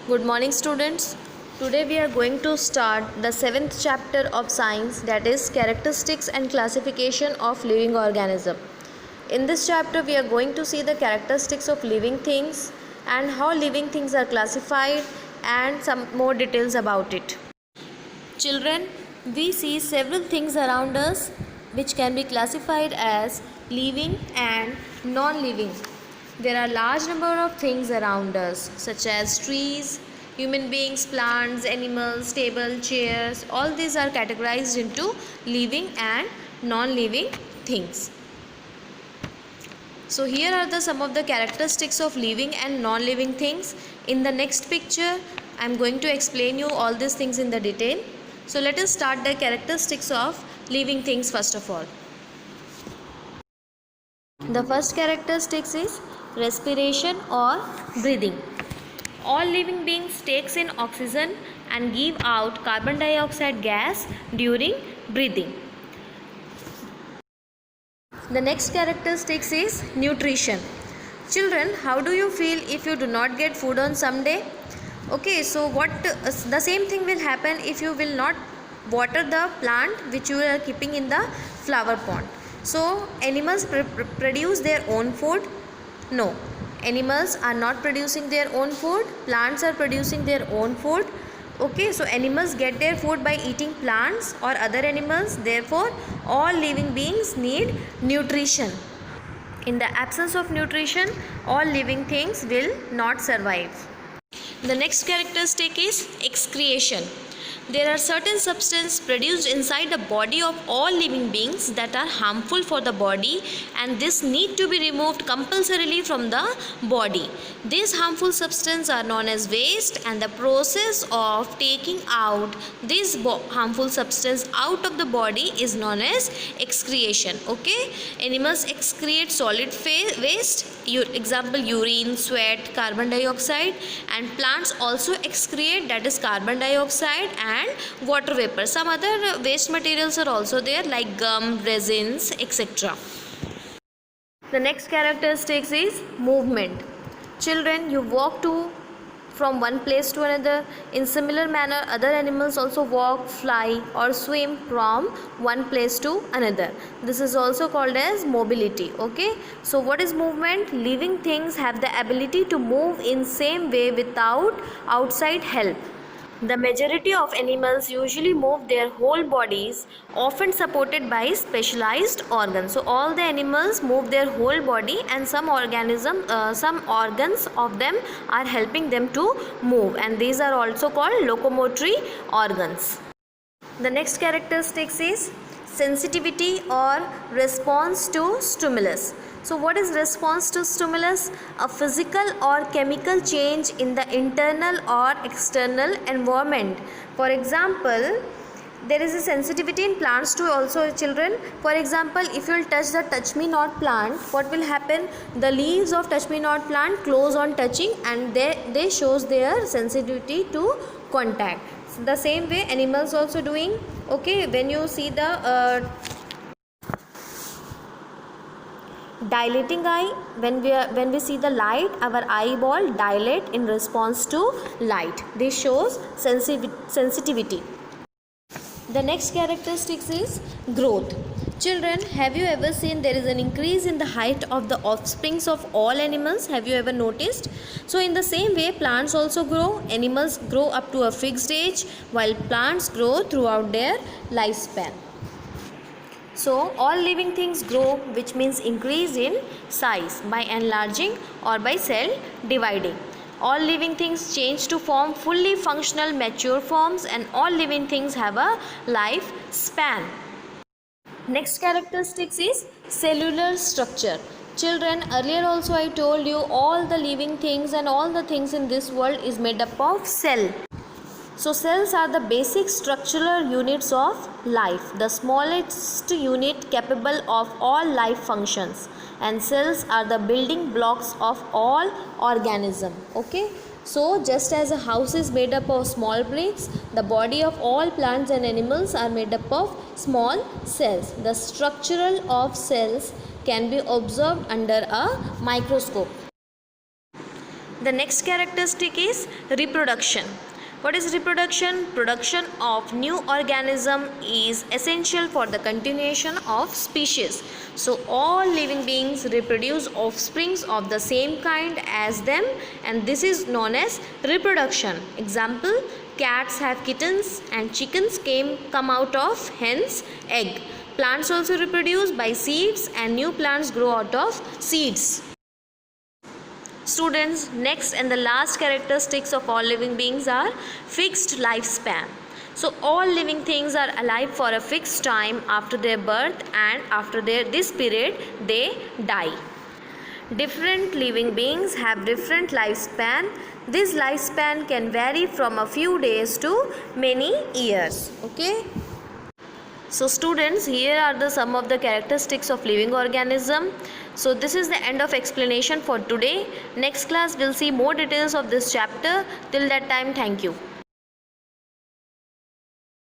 Good morning, students. Today we are going to start the 7th chapter of science, that is characteristics and classification of living organism. In this chapter we are going to see the characteristics of living things and how living things are classified and some more details about it. Children, we see several things around us which can be classified as living and non-living. There are large number of things around us such as trees, human beings, plants, animals, table, chairs. All these are categorized into living and non-living things. So here are some of the characteristics of living and non-living things. In the next picture, I am going to explain you all these things in the detail. So let us start the characteristics of living things first of all. The first characteristics is respiration or breathing. All living beings takes in oxygen and give out carbon dioxide gas during breathing. The next characteristics is nutrition. Children, how do you feel if you do not get food on some day? Okay, so the same thing will happen if you will not water the plant which you are keeping in the flower pond. So animals produce their own food? No, animals are not producing their own food. Plants are producing their own food. Okay, so animals get their food by eating plants or other animals. Therefore, all living beings need nutrition. In the absence of nutrition, all living things will not survive. The next characteristic is excretion. There are certain substances produced inside the body of all living beings that are harmful for the body, and this need to be removed compulsorily from the body. These harmful substances are known as waste, and the process of taking out this harmful substance out of the body is known as excretion. Okay, animals excrete solid waste, example urine, sweat, carbon dioxide, and plants also excrete, that is carbon dioxide and water vapor. Some other waste materials are also there like gum, resins, etc. The next characteristics is movement. Children, you walk from one place to another. In similar manner, other animals also walk, fly or swim from one place to another. This is also called as mobility. Okay, so what is movement? Living things have the ability to move in same way without outside help. The majority of animals usually move their whole bodies, often supported by specialized organs. So all the animals move their whole body, and some organs of them are helping them to move, and these are also called locomotory organs. The next characteristics is sensitivity or response to stimulus. So what is response to stimulus? A physical or chemical change in the internal or external environment. For example, there is a sensitivity in plants too also, children. For example, if you will touch the touch me not plant, what will happen? The leaves of touch me not plant close on touching, and they shows their sensitivity to contact. So the same way animals also doing. Okay, when you see the dilating eye, when we see the light, our eyeball dilate in response to light. This shows sensitivity. The next characteristics is growth. Children, have you ever seen there is an increase in the height of the offsprings of all animals? Have you ever noticed? So in the same way, plants also grow. Animals grow up to a fixed age, while plants grow throughout their lifespan. So all living things grow, which means increase in size by enlarging or by cell dividing. All living things change to form fully functional mature forms, and all living things have a life span. Next characteristics is cellular structure. Children, earlier also I told you all the living things and all the things in this world is made up of cell. So cells are the basic structural units of life, the smallest unit capable of all life functions, and cells are the building blocks of all organism. Okay, so just as a house is made up of small bricks, the body of all plants and animals are made up of small cells. The structural of cells can be observed under a microscope. The next characteristic is reproduction. What is reproduction? Production of new organism is essential for the continuation of species. So all living beings reproduce offsprings of the same kind as them, and this is known as reproduction. Example, cats have kittens and chickens come out of hen's egg. Plants also reproduce by seeds and new plants grow out of seeds. Students, next and the last characteristics of all living beings are fixed lifespan. So all living things are alive for a fixed time after their birth, and after this period they die. Different living beings have different lifespan. This lifespan can vary from a few days to many years. Okay. So students, here are some of the characteristics of living organism. So this is the end of explanation for today. Next class we'll see more details of this chapter. Till that time, thank you.